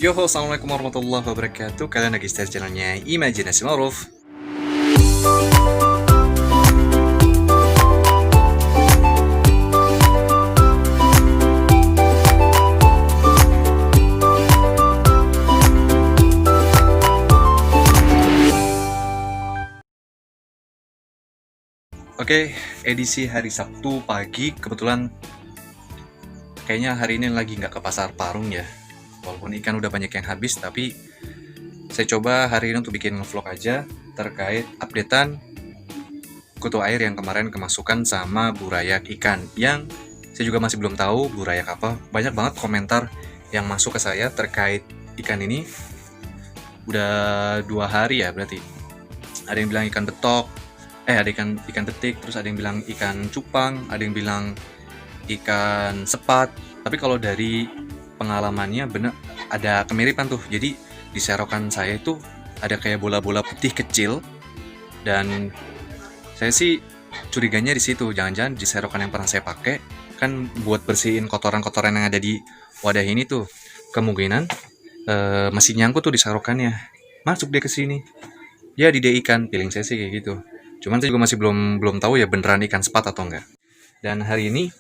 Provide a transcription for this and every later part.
Yo, assalamualaikum warahmatullahi wabarakatuh. Kalian lagi stay channelnya Imajinasi Ma'ruf. Oke, edisi hari Sabtu pagi. Kebetulan kayaknya hari ini lagi nggak ke pasar Parung ya. Walaupun ikan udah banyak yang habis, tapi saya coba hari ini untuk bikin vlog aja terkait updatean kutu air yang kemarin kemasukan sama burayak ikan. Yang saya juga masih belum tahu burayak apa. Banyak banget komentar yang masuk ke saya terkait ikan ini. Udah 2 hari ya berarti. Ada yang bilang ikan betok, ada ikan betik, terus ada yang bilang ikan cupang, ada yang bilang ikan sepat. Tapi kalau dari pengalamannya bener ada kemiripan tuh. Jadi di serokan saya itu ada kayak bola-bola putih kecil, dan saya sih curiganya di situ. Jangan-jangan di serokan yang pernah saya pakai kan buat bersihin kotoran-kotoran yang ada di wadah ini tuh, kemungkinan masih nyangkut tuh di serokannya, masuk dia ke sini. Ya di dia ikan, feeling saya sih kayak gitu. Cuman saya juga masih belum tahu ya beneran ikan sepat atau enggak. Dan hari ini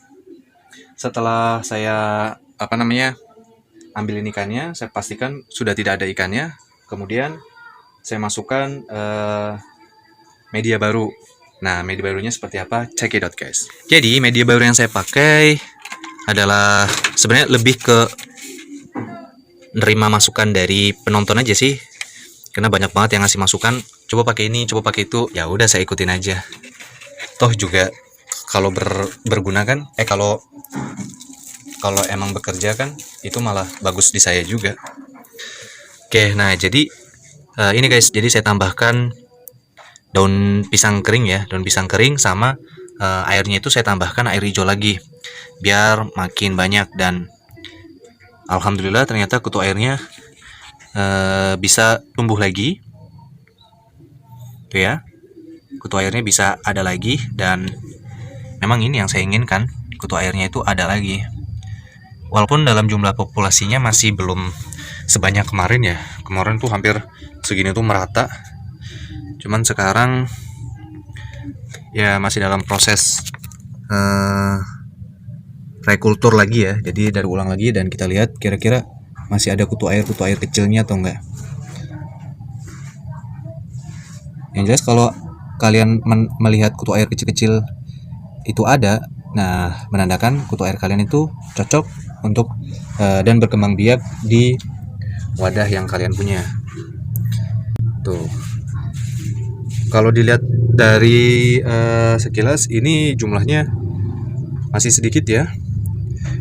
setelah saya ambilin ikannya, saya pastikan sudah tidak ada ikannya. Kemudian saya masukkan media baru. Nah, media barunya seperti apa? Check it out, guys. Jadi, media baru yang saya pakai adalah sebenarnya lebih ke nerima masukan dari penonton aja sih. Karena banyak banget yang ngasih masukan, coba pakai ini, coba pakai itu. Ya udah, saya ikutin aja. Toh juga kalau berguna kan, kalau emang bekerja kan itu malah bagus di saya juga. Oke, nah jadi ini guys, jadi saya tambahkan daun pisang kering ya, daun pisang kering sama airnya itu saya tambahkan air hijau lagi biar makin banyak. Dan alhamdulillah ternyata kutu airnya bisa tumbuh lagi tuh ya, kutu airnya bisa ada lagi. Dan memang ini yang saya inginkan, kutu airnya itu ada lagi. Walaupun dalam jumlah populasinya masih belum sebanyak kemarin ya. Kemarin tuh hampir segini tuh merata. Cuman sekarang ya masih dalam proses rekultur lagi ya. Jadi dari ulang lagi, dan kita lihat kira-kira masih ada kutu air kecilnya atau enggak. Yang jelas kalau kalian melihat kutu air kecil-kecil itu ada, nah menandakan kutu air kalian itu cocok untuk dan berkembang biak di wadah yang kalian punya. Tuh, kalau dilihat dari sekilas ini jumlahnya masih sedikit ya.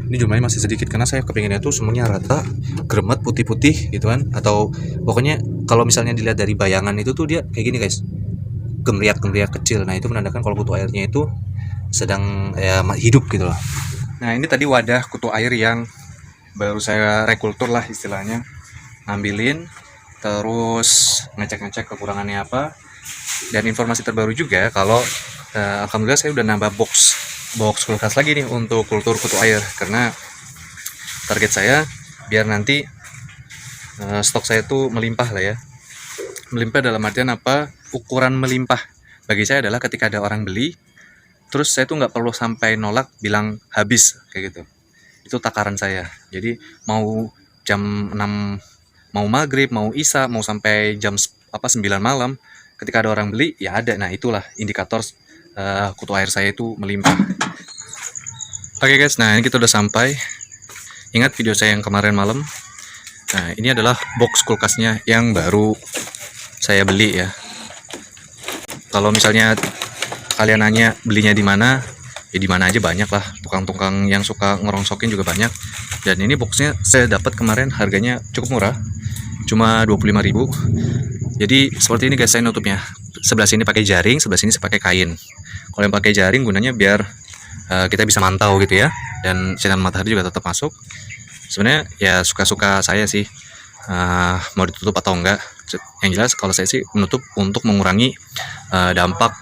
Ini jumlahnya masih sedikit karena saya kepinginnya tuh semuanya rata, gremet, putih-putih gitu kan. Atau pokoknya kalau misalnya dilihat dari bayangan itu tuh dia kayak gini guys, gemriak-gemriak kecil. Nah itu menandakan kalau kutu airnya itu sedang ya hidup gitu loh. Nah ini tadi wadah kutu air yang baru saya rekultur lah istilahnya. Ambilin, terus ngecek-ngecek kekurangannya apa. Dan informasi terbaru juga kalau alhamdulillah saya udah nambah box kulkas lagi nih untuk kultur kutu air. Karena target saya biar nanti stok saya tuh melimpah lah ya. Melimpah dalam artian apa? Ukuran melimpah bagi saya adalah ketika ada orang beli, terus saya tuh nggak perlu sampai nolak bilang habis kayak gitu. Itu takaran saya. Jadi mau jam 6, mau maghrib, mau isya, mau sampai jam 9 malam, ketika ada orang beli ya ada. Nah itulah indikator kutu air saya itu melimpah. Oke guys, nah ini kita udah sampai. Ingat video saya yang kemarin malam? Nah ini adalah box kulkasnya yang baru saya beli ya. Kalau misalnya kalian nanya belinya di mana, ya di mana aja banyak lah. Tukang-tukang yang suka ngerongsokin juga banyak. Dan ini boxnya saya dapat kemarin harganya cukup murah, cuma 25.000. Jadi seperti ini guys saya nutupnya. Sebelah sini pakai jaring, sebelah sini saya pakai kain. Kalau yang pakai jaring gunanya biar kita bisa mantau gitu ya. Dan sinar matahari juga tetap masuk. Sebenarnya ya suka-suka saya sih mau ditutup atau enggak. Yang jelas kalau saya sih menutup untuk mengurangi dampak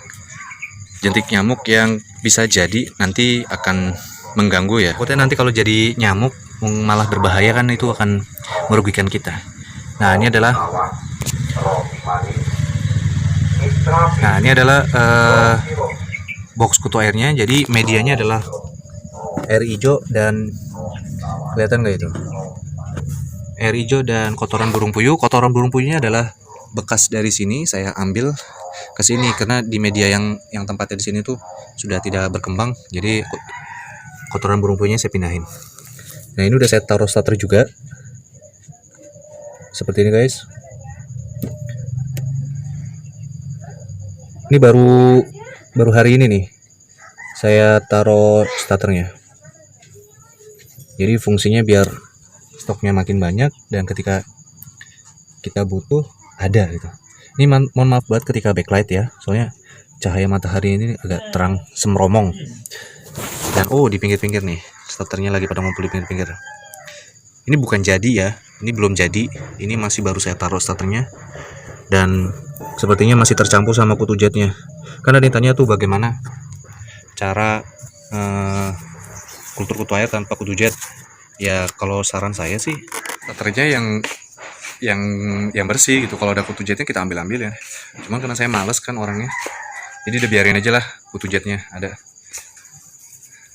jentik nyamuk yang bisa jadi nanti akan mengganggu ya. Pokoknya nanti kalau jadi nyamuk malah berbahaya kan, itu akan merugikan kita. Nah ini adalah box kutu airnya. Jadi medianya adalah air hijau dan kelihatan nggak itu? Air hijau dan kotoran burung puyuh. Kotoran burung puyuhnya adalah bekas dari sini saya ambil ke sini karena di media yang tempatnya di sini tuh sudah tidak berkembang. Jadi kotoran burung puyuhnya saya pindahin. Nah ini udah saya taruh starter juga. Seperti ini guys. Ini baru hari ini nih saya taruh starternya. Jadi fungsinya biar stoknya makin banyak dan ketika kita butuh ada gitu. Ini mohon maaf banget ketika backlight ya, soalnya cahaya matahari ini agak terang semromong. Dan di pinggir-pinggir nih starternya lagi pada ngumpul di pinggir-pinggir. Ini bukan jadi ya, ini belum jadi, ini masih baru saya taruh starternya. Dan sepertinya masih tercampur sama kutu jetnya. Karena ditanya tuh bagaimana cara kultur kutu air tanpa kutu jet. Ya kalau saran saya sih starternya yang bersih gitu. Kalau ada kutu jetnya kita ambil ya. Cuman karena saya males kan orangnya, jadi udah biarin aja lah kutu jetnya ada.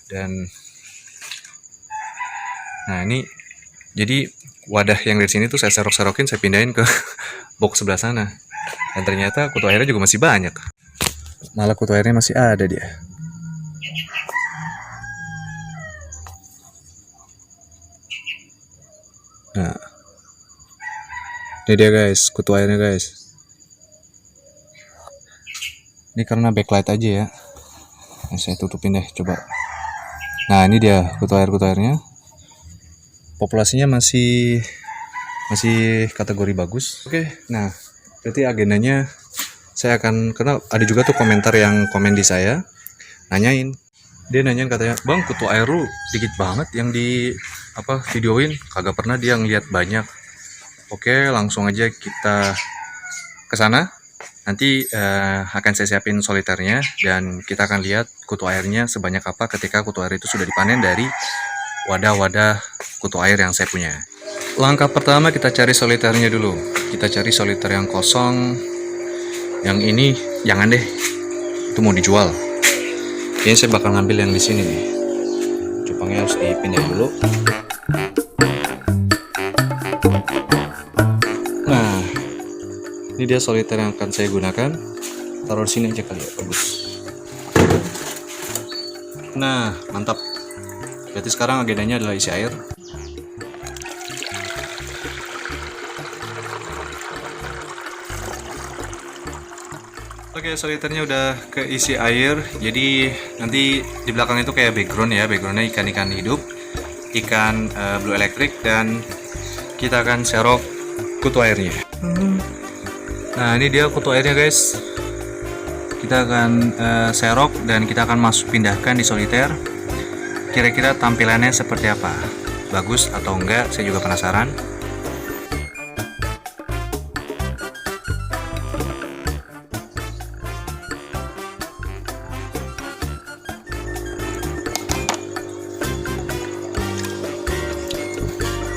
Dan nah ini jadi wadah yang dari sini tuh saya serok-serokin, saya pindahin ke box sebelah sana. Dan ternyata kutu airnya juga masih banyak. Malah kutu airnya masih ada dia. Nah, ini dia guys, kutu airnya guys. Ini karena backlight aja ya. Nah, saya tutupin deh, coba. Nah, ini dia kutu airnya. Populasinya masih kategori bagus. Oke, nah berarti agendanya saya akan, karena ada juga tuh komentar yang komen di saya nanyain. Dia nanyain katanya, "Bang, kutu air lu dikit banget yang di videoin, kagak pernah dia ngeliat banyak." Oke, langsung aja kita ke sana. Nanti akan saya siapin soliternya dan kita akan lihat kutu airnya sebanyak apa ketika kutu air itu sudah dipanen dari wadah-wadah kutu air yang saya punya. Langkah pertama kita cari soliternya dulu. Kita cari soliter yang kosong. Yang ini jangan deh, itu mau dijual. Kayaknya saya bakal ngambil yang di sini nih. Cupangnya harus dipindah dulu. Nah, ini dia soliter yang akan saya gunakan. Taruh di sini aja kali ya, bagus. Nah, mantap. Berarti sekarang agendanya adalah isi air. Oke, soliternya udah keisi air. Jadi nanti di belakang itu kayak background ya. Backgroundnya ikan-ikan hidup, ikan blue electric, dan kita akan serok kutu airnya. Nah, ini dia kutu airnya guys. Kita akan serok dan kita akan pindahkan di soliter. Kira-kira tampilannya seperti apa? Bagus atau enggak? Saya juga penasaran.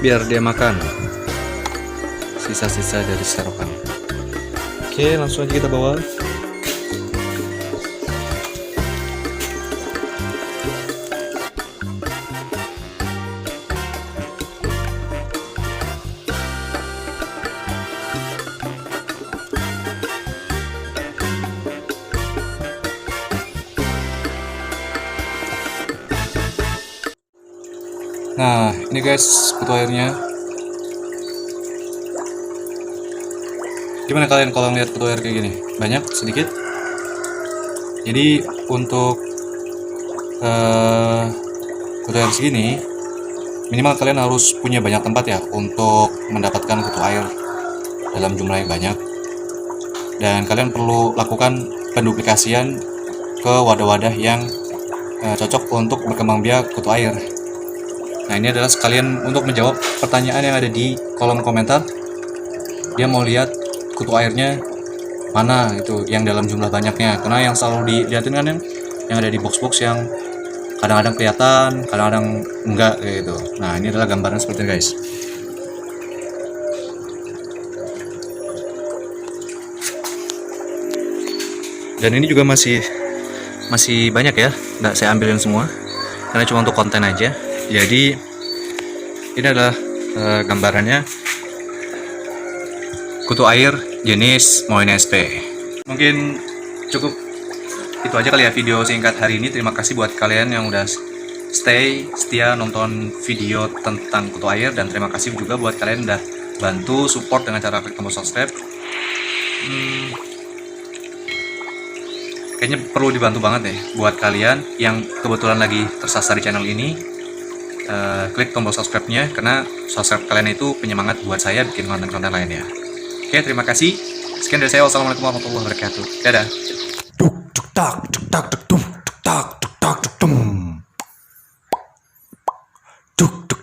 Biar dia makan sisa-sisa dari serokan. Oke, langsung aja kita bawa. Nah, ini guys kutu airnya. Gimana kalian kalau ngeliat kutu air kayak gini? Banyak? Sedikit? Jadi untuk kutu air segini, minimal kalian harus punya banyak tempat ya untuk mendapatkan kutu air dalam jumlah yang banyak. Dan kalian perlu lakukan penduplikasian ke wadah-wadah yang cocok untuk berkembang biak kutu air. Nah, ini adalah sekalian untuk menjawab pertanyaan yang ada di kolom komentar. Dia mau lihat kutu airnya mana itu yang dalam jumlah banyaknya, karena yang selalu dilihatin kan yang ada di box-box yang kadang-kadang kelihatan, kadang-kadang enggak kayak gitu. Nah, ini adalah gambaran seperti ini guys. Dan ini juga masih banyak ya, nggak saya ambilin semua karena cuma untuk konten aja. Jadi ini adalah gambarannya kutu air jenis Moyne SP. Mungkin cukup itu aja kali ya video singkat hari ini. Terima kasih buat kalian yang udah setia nonton video tentang kutu air, dan terima kasih juga buat kalian udah bantu support dengan cara klik tombol subscribe. Kayaknya perlu dibantu banget ya buat kalian yang kebetulan lagi tersasar di channel ini. Klik tombol subscribe-nya, karena subscribe kalian itu penyemangat buat saya bikin konten-konten lainnya. Oke, terima kasih. Sekian dari saya. Wassalamualaikum warahmatullahi wabarakatuh. Dadah. Duk duk tak duk tak duk duk tak duk tak duk duk. Duk duk